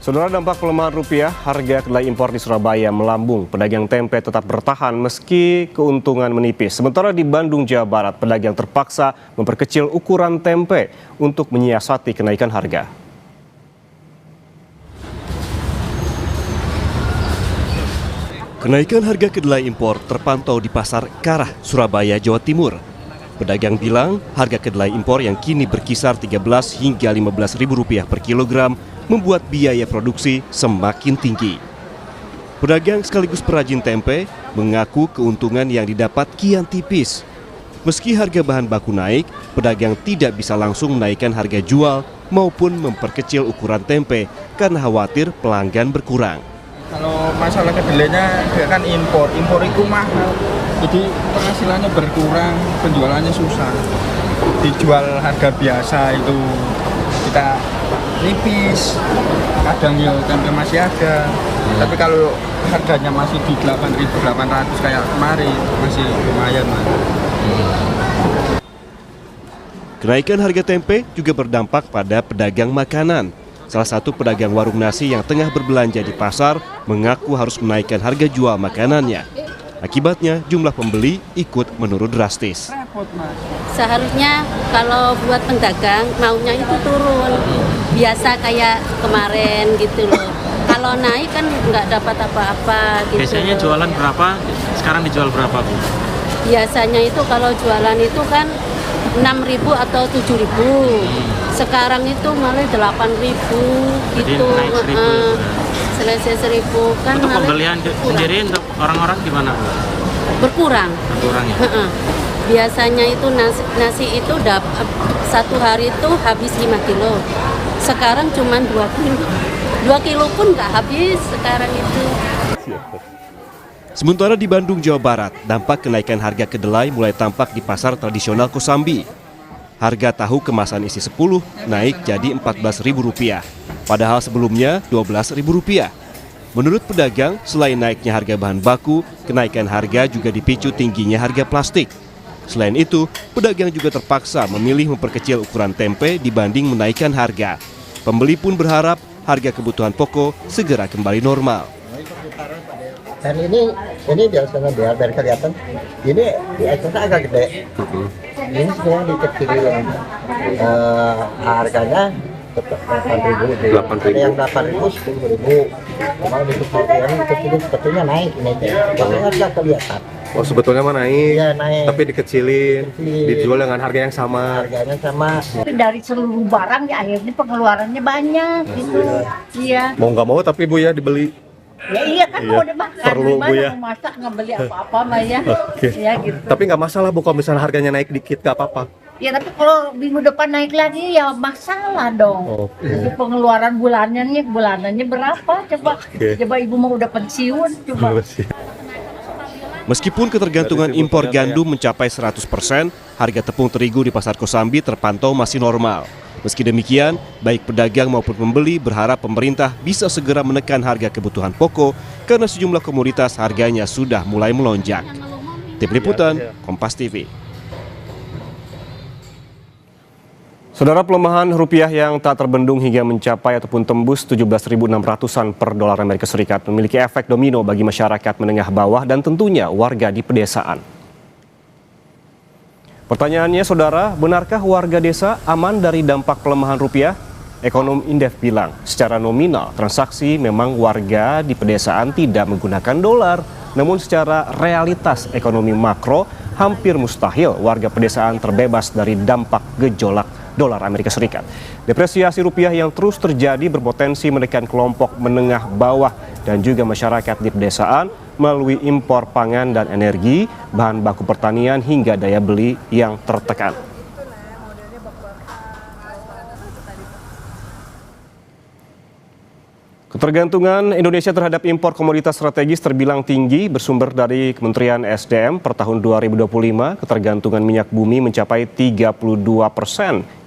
Saudara, dampak pelemahan rupiah, harga kedelai impor di Surabaya melambung. Pedagang tempe tetap bertahan meski keuntungan menipis. Sementara di Bandung, Jawa Barat, pedagang terpaksa memperkecil ukuran tempe untuk menyiasati kenaikan harga. Kenaikan harga kedelai impor terpantau di Pasar Karah, Surabaya, Jawa Timur. Pedagang bilang harga kedelai impor yang kini berkisar Rp13 hingga Rp15.000 per kilogram membuat biaya produksi semakin tinggi. Pedagang sekaligus perajin tempe mengaku keuntungan yang didapat kian tipis. Meski harga bahan baku naik, pedagang tidak bisa langsung menaikkan harga jual maupun memperkecil ukuran tempe karena khawatir pelanggan berkurang. Kalau masalah kedelainya dia kan impor itu mahal, jadi penghasilannya berkurang, penjualannya susah. Dijual harga biasa itu kita nipis, kadang ya tempe masih ada, tapi kalau harganya masih di 8.800 kayak kemarin masih lumayan, Mas. Kenaikan harga tempe juga berdampak pada pedagang makanan. Salah satu pedagang warung nasi yang tengah berbelanja di pasar mengaku harus menaikkan harga jual makanannya. Akibatnya jumlah pembeli ikut menurun drastis. Seharusnya kalau buat pedagang maunya itu turun, biasa kayak kemarin gitu loh. Kalau naik kan nggak dapat apa-apa gitu. Biasanya jualan berapa, sekarang dijual berapa, Bu? Biasanya itu kalau jualan itu kan 6.000 atau 7.000. Sekarang itu malah 8.000 gitu. Naik 1.000. Selesai 1.000 kan. Untuk pembelian sendiri untuk orang-orang gimana, Bu? Berkurang. Berkurang ya? Biasanya itu nasi itu satu hari itu habis 5 kilo. Sekarang cuma 2 kilo. 2 kilo pun nggak habis sekarang itu. Sementara di Bandung, Jawa Barat, dampak kenaikan harga kedelai mulai tampak di pasar tradisional Kosambi. Harga tahu kemasan isi 10 naik jadi Rp14.000. Padahal sebelumnya Rp12.000. Menurut pedagang, selain naiknya harga bahan baku, kenaikan harga juga dipicu tingginya harga plastik. Selain itu, pedagang juga terpaksa memilih memperkecil ukuran tempe dibanding menaikkan harga. Pembeli pun berharap harga kebutuhan pokok segera kembali normal. Dan ini biasanya biar kelihatan, ini di ekstra agak gede. Ini sebenarnya dikecilin, harganya tetap 8.000. Ada yang 8.000, 10.000. Kalau dikecilin sebetulnya naik ini, tapi harga kelihatan. Oh, sebetulnya mah naik, ya, naik. Tapi dikecilin, dijual dengan harga yang sama. Harganya sama. Tapi dari seluruh barang ya akhirnya pengeluarannya banyak gitu. Iya. Mau nggak mau tapi Bu ya dibeli. Ya iya kan mau udah makan, Perlu, Bu, ya. mau masak nggak beli apa-apa mah ya. Oke. Ya gitu. Tapi nggak masalah Bu kalau misalnya harganya naik dikit nggak apa-apa. Ya tapi kalau minggu depan naik lagi ya masalah dong. Jadi pengeluaran bulanannya berapa coba? Coba ibu mau udah pensiun coba. Meskipun ketergantungan impor gandum mencapai 100%, harga tepung terigu di Pasar Kosambi terpantau masih normal. Meski demikian, baik pedagang maupun pembeli berharap pemerintah bisa segera menekan harga kebutuhan pokok karena sejumlah komoditas harganya sudah mulai melonjak. Tim Liputan, Kompas TV. Saudara, pelemahan rupiah yang tak terbendung hingga mencapai ataupun tembus 17.600-an per dolar Amerika Serikat memiliki efek domino bagi masyarakat menengah bawah dan tentunya warga di pedesaan. Pertanyaannya, saudara, benarkah warga desa aman dari dampak pelemahan rupiah? Ekonom Indef bilang, secara nominal transaksi memang warga di pedesaan tidak menggunakan dolar. Namun secara realitas ekonomi makro, hampir mustahil warga pedesaan terbebas dari dampak gejolak dolar Amerika Serikat. Depresiasi rupiah yang terus terjadi berpotensi menekan kelompok menengah bawah dan juga masyarakat di pedesaan melalui impor pangan dan energi, bahan baku pertanian hingga daya beli yang tertekan. Ketergantungan Indonesia terhadap impor komoditas strategis terbilang tinggi. Bersumber dari Kementerian SDM, per tahun 2025 ketergantungan minyak bumi mencapai 32%,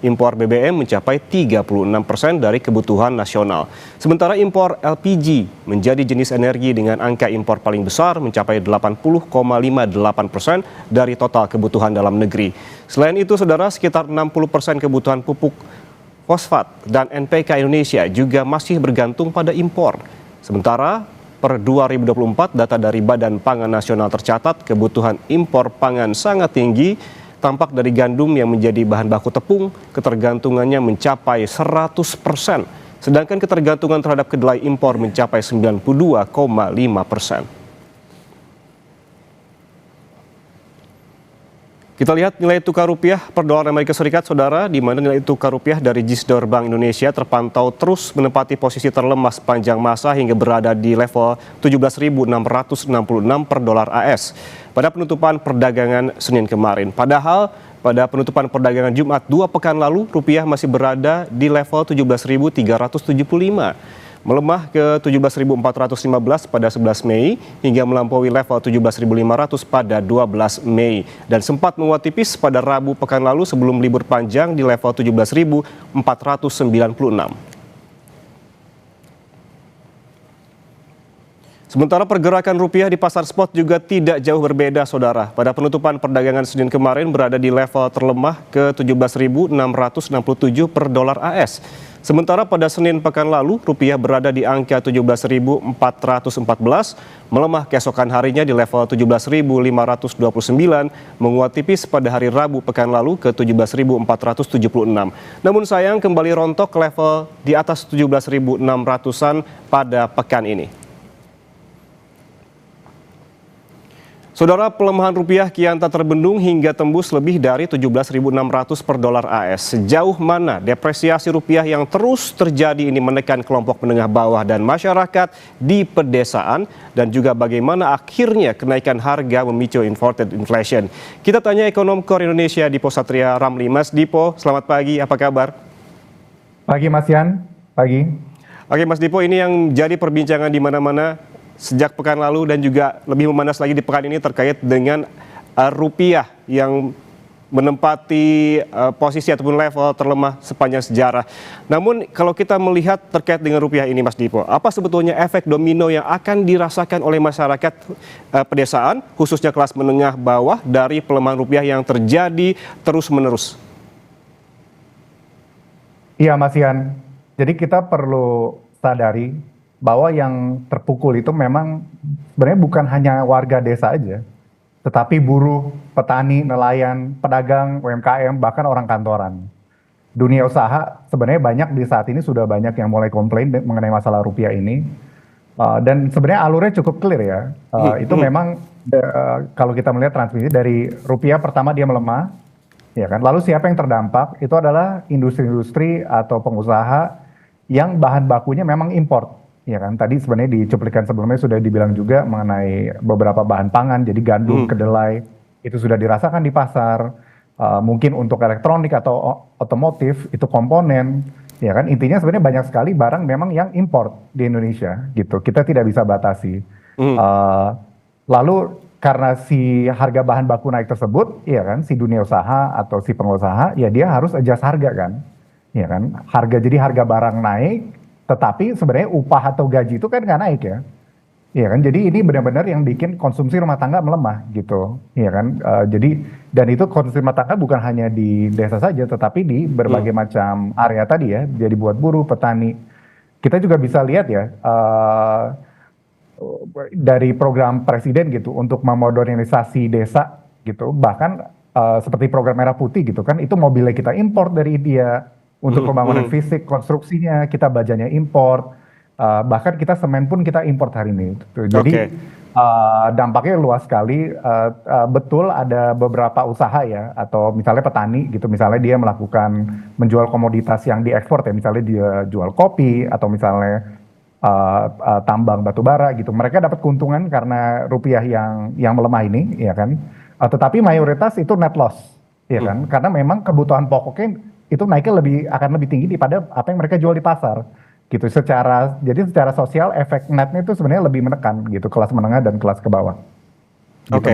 impor BBM mencapai 36% dari kebutuhan nasional. Sementara impor LPG menjadi jenis energi dengan angka impor paling besar mencapai 80,58% dari total kebutuhan dalam negeri. Selain itu, saudara, sekitar 60% kebutuhan pupuk fosfat, dan NPK Indonesia juga masih bergantung pada impor. Sementara per 2024 data dari Badan Pangan Nasional tercatat kebutuhan impor pangan sangat tinggi. Tampak dari gandum yang menjadi bahan baku tepung, ketergantungannya mencapai 100%. Sedangkan ketergantungan terhadap kedelai impor mencapai 92,5%. Kita lihat nilai tukar rupiah per dolar Amerika Serikat, saudara, di mana nilai tukar rupiah dari GISDOR Bank Indonesia terpantau terus menempati posisi terlemah sepanjang masa hingga berada di level 17.666 per dolar AS pada penutupan perdagangan Senin kemarin. Padahal pada penutupan perdagangan Jumat 2 pekan lalu, rupiah masih berada di level 17.375. Melemah ke 17.415 pada 11 Mei hingga melampaui level 17.500 pada 12 Mei dan sempat menguat tipis pada Rabu pekan lalu sebelum libur panjang di level 17.496. Sementara pergerakan rupiah di pasar spot juga tidak jauh berbeda, saudara. Pada penutupan perdagangan Senin kemarin berada di level terlemah ke 17.667 per dolar AS. Sementara pada Senin pekan lalu, rupiah berada di angka 17.414, melemah keesokan harinya di level 17.529, menguat tipis pada hari Rabu pekan lalu ke 17.476. Namun sayang kembali rontok ke level di atas 17.600-an pada pekan ini. Saudara, pelemahan rupiah kian tak terbendung hingga tembus lebih dari 17.600 per dolar AS. Sejauh mana depresiasi rupiah yang terus terjadi ini menekan kelompok menengah bawah dan masyarakat di pedesaan, dan juga bagaimana akhirnya kenaikan harga memicu imported inflation? Kita tanya ekonom Core Indonesia Dipo Satria Ramli. Mas Dipo, selamat pagi, apa kabar? Pagi Mas Yan, pagi. Oke Mas Dipo, ini yang jadi perbincangan di mana-mana sejak pekan lalu dan juga lebih memanas lagi di pekan ini terkait dengan rupiah yang menempati posisi ataupun level terlemah sepanjang sejarah. Namun kalau kita melihat terkait dengan rupiah ini Mas Dipo, apa sebetulnya efek domino yang akan dirasakan oleh masyarakat pedesaan, khususnya kelas menengah bawah dari pelemahan rupiah yang terjadi terus-menerus? Iya Mas Yan, jadi kita perlu sadari bahwa yang terpukul itu memang sebenarnya bukan hanya warga desa aja, tetapi buruh, petani, nelayan, pedagang, UMKM, bahkan orang kantoran. Dunia usaha sebenarnya banyak di saat ini sudah banyak yang mulai komplain mengenai masalah rupiah ini. Dan sebenarnya alurnya cukup clear ya. Itu memang kalau kita melihat transmisi dari rupiah pertama dia melemah, ya kan. Lalu siapa yang terdampak? Itu adalah industri-industri atau pengusaha yang bahan bakunya memang import. Ya kan, tadi sebenarnya di cuplikan sebelumnya sudah dibilang juga mengenai beberapa bahan pangan, jadi gandum, kedelai, itu sudah dirasakan di pasar. Mungkin untuk elektronik atau otomotif, itu komponen, ya kan, intinya sebenarnya banyak sekali barang memang yang import di Indonesia, gitu. Kita tidak bisa batasi. Lalu karena si harga bahan baku naik tersebut, ya kan, si dunia usaha atau si pengusaha, ya dia harus adjust harga kan, ya kan, jadi harga barang naik. Tetapi sebenarnya upah atau gaji itu kan nggak naik ya, iya kan. Jadi ini benar-benar yang bikin konsumsi rumah tangga melemah gitu, iya kan. Jadi dan itu konsumsi rumah tangga bukan hanya di desa saja, tetapi di berbagai macam area tadi ya. Jadi buat buruh, petani. Kita juga bisa lihat ya dari program presiden gitu untuk memodernisasi desa gitu. Bahkan seperti program Merah Putih gitu kan, itu mobilnya kita import dari India. Untuk pembangunan fisik, konstruksinya kita bajanya import, bahkan kita semen pun kita import hari ini. Jadi dampaknya luas sekali. Betul ada beberapa usaha ya, atau misalnya petani gitu, misalnya dia melakukan menjual komoditas yang diekspor ya, misalnya dia jual kopi atau misalnya tambang batu bara gitu. Mereka dapat keuntungan karena rupiah yang melemah ini, ya kan. Tetapi mayoritas itu net loss, ya kan, karena memang kebutuhan pokoknya itu naiknya akan lebih tinggi daripada apa yang mereka jual di pasar gitu. Jadi secara sosial efek netnya itu sebenarnya lebih menekan gitu kelas menengah dan kelas ke bawah. Gitu,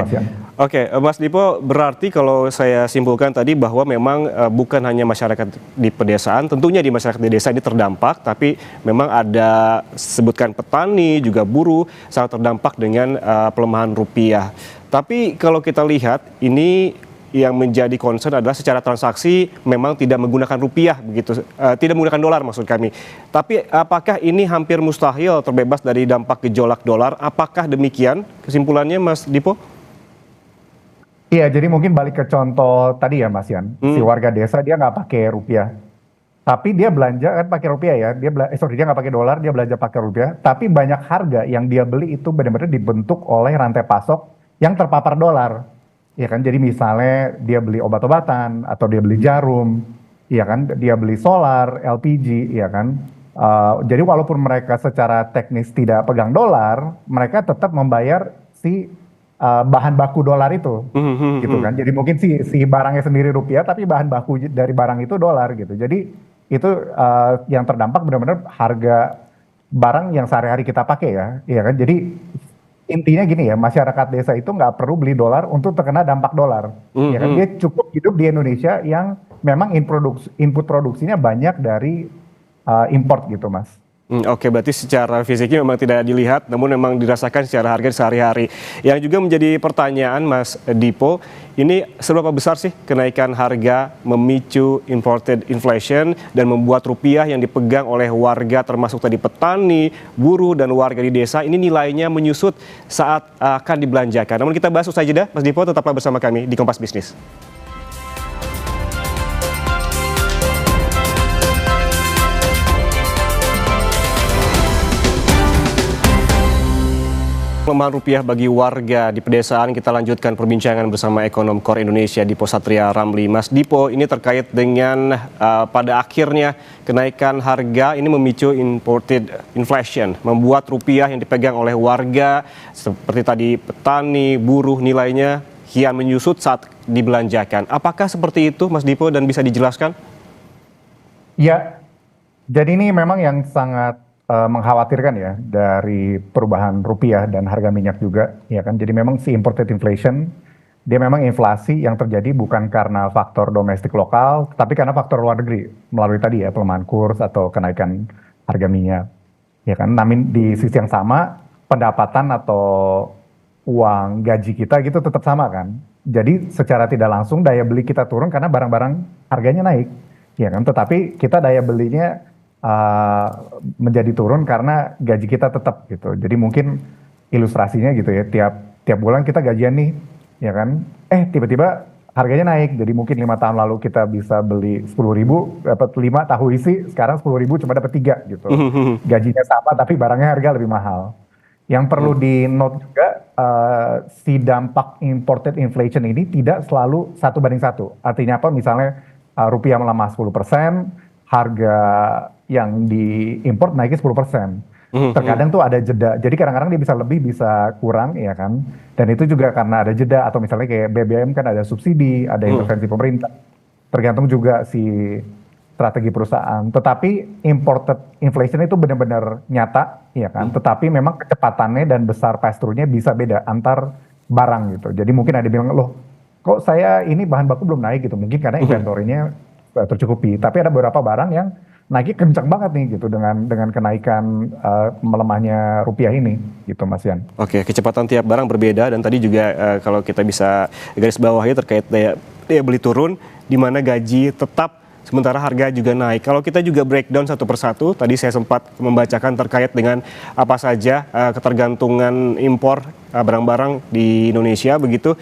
Oke, Mas Dipo, berarti kalau saya simpulkan tadi bahwa memang bukan hanya masyarakat di pedesaan, tentunya di masyarakat di desa ini terdampak, tapi memang ada sebutkan petani juga buruh sangat terdampak dengan pelemahan rupiah. Tapi kalau kita lihat ini yang menjadi concern adalah secara transaksi memang tidak menggunakan rupiah begitu, tidak menggunakan dolar maksud kami. Tapi apakah ini hampir mustahil terbebas dari dampak gejolak dolar? Apakah demikian kesimpulannya, Mas Dipo? Iya, jadi mungkin balik ke contoh tadi ya Mas Yan, si warga desa dia nggak pakai rupiah, tapi dia belanja kan pakai rupiah ya, dia nggak pakai dolar, dia belanja pakai rupiah, tapi banyak harga yang dia beli itu benar-benar dibentuk oleh rantai pasok yang terpapar dolar, ya kan? Jadi misalnya dia beli obat-obatan atau dia beli jarum, ya kan? Dia beli solar, LPG, ya kan? Jadi walaupun mereka secara teknis tidak pegang dolar, mereka tetap membayar si bahan baku dolar itu, gitu kan? Jadi mungkin si barangnya sendiri rupiah, tapi bahan baku dari barang itu dolar, gitu. Jadi itu yang terdampak benar-benar harga barang yang sehari-hari kita pakai ya kan? Jadi intinya gini ya, masyarakat desa itu nggak perlu beli dolar untuk terkena dampak dolar, ya kan? Dia cukup hidup di Indonesia yang memang input produksinya banyak dari import gitu, Mas. Oke, berarti secara fisiknya memang tidak dilihat, namun memang dirasakan secara harga sehari-hari. Yang juga menjadi pertanyaan, Mas Dipo, ini seberapa besar sih kenaikan harga memicu imported inflation dan membuat rupiah yang dipegang oleh warga termasuk tadi petani, buruh, dan warga di desa ini nilainya menyusut saat akan dibelanjakan. Namun kita bahas usai jeda, Mas Dipo tetaplah bersama kami di Kompas Bisnis. Pelemahan rupiah bagi warga di pedesaan, kita lanjutkan perbincangan bersama ekonom Core Indonesia Dipo Satria Ramli. Mas Dipo, ini terkait dengan pada akhirnya kenaikan harga ini memicu imported inflation, membuat rupiah yang dipegang oleh warga seperti tadi petani, buruh nilainya kian menyusut saat dibelanjakan. Apakah seperti itu, Mas Dipo, dan bisa dijelaskan? Ya, jadi ini memang yang sangat mengkhawatirkan ya dari perubahan rupiah dan harga minyak juga, ya kan? Jadi memang si imported inflation dia memang inflasi yang terjadi bukan karena faktor domestik lokal, tapi karena faktor luar negeri melalui tadi ya pelemahan kurs atau kenaikan harga minyak, ya kan? Namun di sisi yang sama pendapatan atau uang gaji kita gitu tetap sama kan? Jadi secara tidak langsung daya beli kita turun karena barang-barang harganya naik, ya kan? Tetapi kita daya belinya menjadi turun karena gaji kita tetap gitu. Jadi mungkin ilustrasinya gitu ya, tiap bulan kita gajian nih, ya kan? Tiba-tiba harganya naik. Jadi mungkin 5 tahun lalu kita bisa beli 10.000, dapat 5 tahu isi, sekarang 10.000 cuma dapat 3 gitu. Gajinya sama tapi barangnya harga lebih mahal. Yang perlu di note juga, si dampak imported inflation ini tidak selalu 1:1. Artinya apa? Misalnya rupiah melemah 10%, harga yang diimpor naiknya 10%. Terkadang tuh ada jeda. Jadi kadang-kadang dia bisa lebih, bisa kurang, ya kan? Dan itu juga karena ada jeda, atau misalnya kayak BBM kan ada subsidi, ada intervensi pemerintah. Tergantung juga si strategi perusahaan. Tetapi imported inflation itu benar-benar nyata, ya kan? Tetapi memang kecepatannya dan besar pass-through-nya bisa beda antar barang gitu. Jadi mungkin ada bilang, loh kok saya ini bahan baku belum naik gitu. Mungkin karena inventory-nya tercukupi. Tapi ada beberapa barang yang naiknya kencang banget nih gitu dengan kenaikan melemahnya rupiah ini gitu, Mas Yan. Oke, kecepatan tiap barang berbeda, dan tadi juga kalau kita bisa garis bawahi terkait daya beli turun di mana gaji tetap sementara harga juga naik. Kalau kita juga breakdown satu persatu, tadi saya sempat membacakan terkait dengan apa saja ketergantungan impor barang-barang di Indonesia begitu.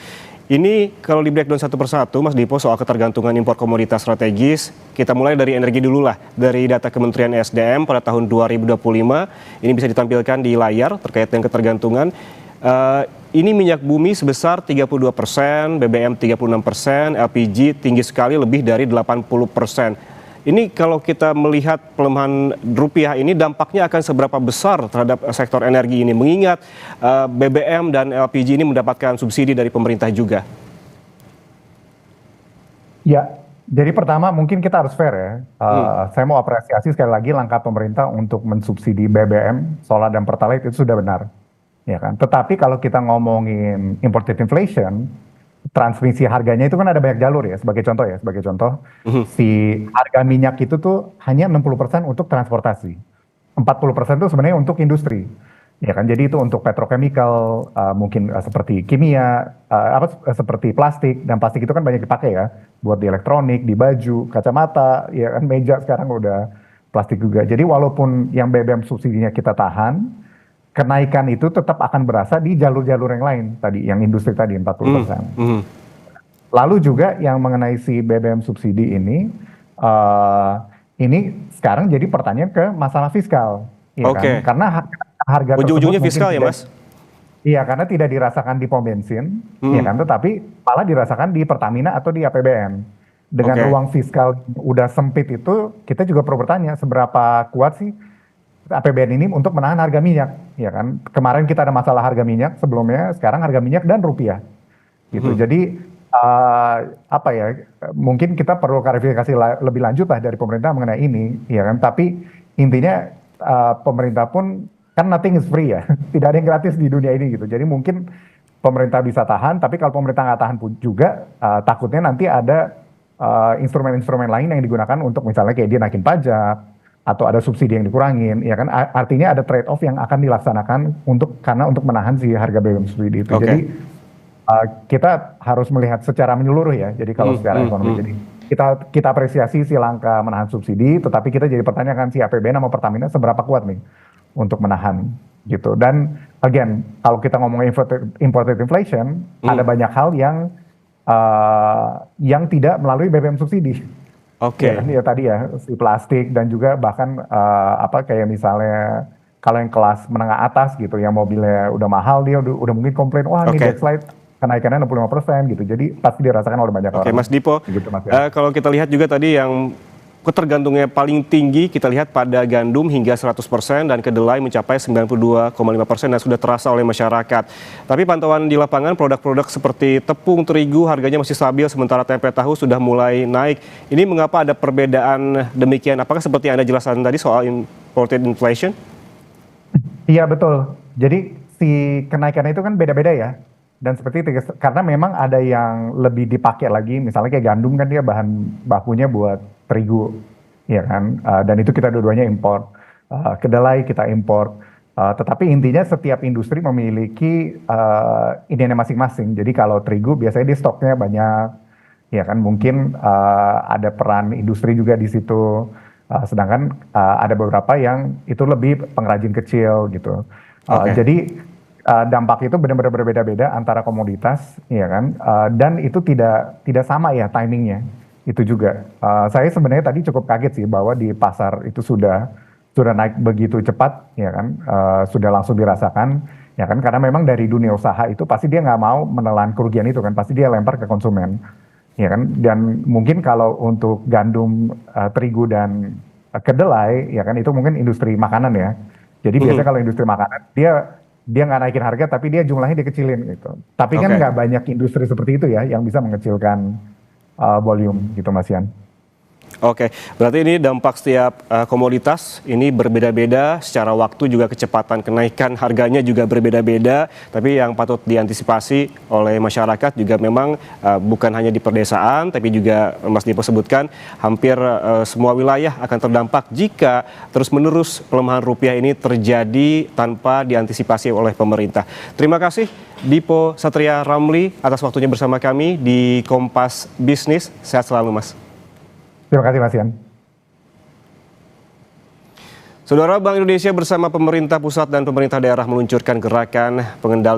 Ini kalau di breakdown satu persatu, Mas Dipo, soal ketergantungan impor komoditas strategis, kita mulai dari energi dulu lah. Dari data Kementerian SDM pada tahun 2025, ini bisa ditampilkan di layar terkait dengan ketergantungan. Ini minyak bumi sebesar 32%, BBM 36%, LPG tinggi sekali lebih dari 80%. Ini kalau kita melihat pelemahan rupiah ini dampaknya akan seberapa besar terhadap sektor energi ini, mengingat BBM dan LPG ini mendapatkan subsidi dari pemerintah juga. Ya, jadi pertama mungkin kita harus fair ya. Saya mau apresiasi sekali lagi langkah pemerintah untuk mensubsidi BBM, solar dan pertalite itu sudah benar, ya kan. Tetapi kalau kita ngomongin imported inflation, transmisi harganya itu kan ada banyak jalur ya. Sebagai contoh, si harga minyak itu tuh hanya 60% untuk transportasi, 40% itu sebenarnya untuk industri. Ya kan, jadi itu untuk petrochemical, mungkin seperti kimia, seperti plastik, dan plastik itu kan banyak dipakai ya, buat di elektronik, di baju, kacamata, ya kan meja sekarang udah plastik juga. Jadi walaupun yang BBM subsidinya kita tahan, kenaikan itu tetap akan berasa di jalur-jalur yang lain tadi, yang industri tadi 40%. Lalu juga yang mengenai si BBM subsidi ini sekarang jadi pertanyaan ke masalah fiskal, ya kan? Karena harga ujung-ujungnya tersebut fiskal ya, mungkin Mas? iya, karena tidak dirasakan di pom bensin, ya kan? Tetapi malah dirasakan di Pertamina atau di APBN. Dengan ruang fiskal udah sempit itu, kita juga perlu bertanya seberapa kuat sih APBN ini untuk menahan harga minyak, ya kan? Kemarin kita ada masalah harga minyak sebelumnya, sekarang harga minyak dan rupiah, gitu. Jadi apa ya? Mungkin kita perlu klarifikasi lebih lanjut lah dari pemerintah mengenai ini, ya kan? Tapi intinya pemerintah pun kan nothing is free ya, tidak ada yang gratis di dunia ini gitu. Jadi mungkin pemerintah bisa tahan, tapi kalau pemerintah nggak tahan pun juga takutnya nanti ada instrumen-instrumen lain yang digunakan untuk misalnya kayak dia naikin pajak atau ada subsidi yang dikurangin, ya kan? Artinya ada trade off yang akan dilaksanakan karena untuk menahan si harga BBM subsidi itu. Jadi kita harus melihat secara menyeluruh ya. Jadi kalau secara ekonomi, jadi kita apresiasi si langkah menahan subsidi, tetapi kita jadi pertanyakan si APBN sama Pertamina seberapa kuat nih untuk menahan gitu. Dan again, kalau kita ngomong imported inflation, ada banyak hal yang tidak melalui BBM subsidi. Ya tadi ya si plastik dan juga bahkan kayak misalnya kalau yang kelas menengah atas gitu, yang mobilnya udah mahal dia udah mungkin komplain, wah ini deadslide kenaikannya 65% gitu. Jadi pasti dirasakan oleh banyak orang. Mas Dipo, gitu, Mas, kalau kita lihat juga tadi yang ketergantungnya paling tinggi kita lihat pada gandum hingga 100% dan kedelai mencapai 92,5% dan sudah terasa oleh masyarakat. Tapi pantauan di lapangan produk-produk seperti tepung, terigu harganya masih stabil sementara tempe tahu sudah mulai naik. Ini mengapa ada perbedaan demikian? Apakah seperti yang Anda jelaskan tadi soal imported inflation? Iya betul. Jadi si kenaikan itu kan beda-beda ya. Dan seperti itu, karena memang ada yang lebih dipakai lagi, misalnya kayak gandum kan dia bahan bakunya buat terigu, ya kan, dan itu kita dua-duanya impor. Kedelai kita impor, tetapi intinya setiap industri memiliki ininya masing-masing. Jadi kalau terigu biasanya di stoknya banyak, ya kan, mungkin ada peran industri juga di situ. Sedangkan ada beberapa yang itu lebih pengrajin kecil gitu. Jadi dampak itu benar-benar berbeda-beda antara komoditas, ya kan, dan itu tidak sama ya timingnya. Itu juga saya sebenarnya tadi cukup kaget sih bahwa di pasar itu sudah naik begitu cepat, ya kan, sudah langsung dirasakan, ya kan, karena memang dari dunia usaha itu pasti dia nggak mau menelan kerugian itu kan, pasti dia lempar ke konsumen, ya kan, dan mungkin kalau untuk gandum, terigu dan kedelai, ya kan, itu mungkin industri makanan ya. Jadi biasanya kalau industri makanan dia nggak naikin harga tapi dia jumlahnya dikecilin gitu. Tapi kan nggak banyak industri seperti itu ya yang bisa mengecilkan volume gitu, Mas Yan. Oke, berarti ini dampak setiap komoditas ini berbeda-beda, secara waktu juga kecepatan kenaikan harganya juga berbeda-beda, tapi yang patut diantisipasi oleh masyarakat juga memang bukan hanya di perdesaan, tapi juga Mas Dipo sebutkan hampir semua wilayah akan terdampak jika terus-menerus pelemahan rupiah ini terjadi tanpa diantisipasi oleh pemerintah. Terima kasih Dipo Satria Ramli atas waktunya bersama kami di Kompas Bisnis. Sehat selalu, Mas. Terima kasih, Mas Yan. Saudara, Bank Indonesia bersama pemerintah pusat dan pemerintah daerah meluncurkan gerakan pengendalian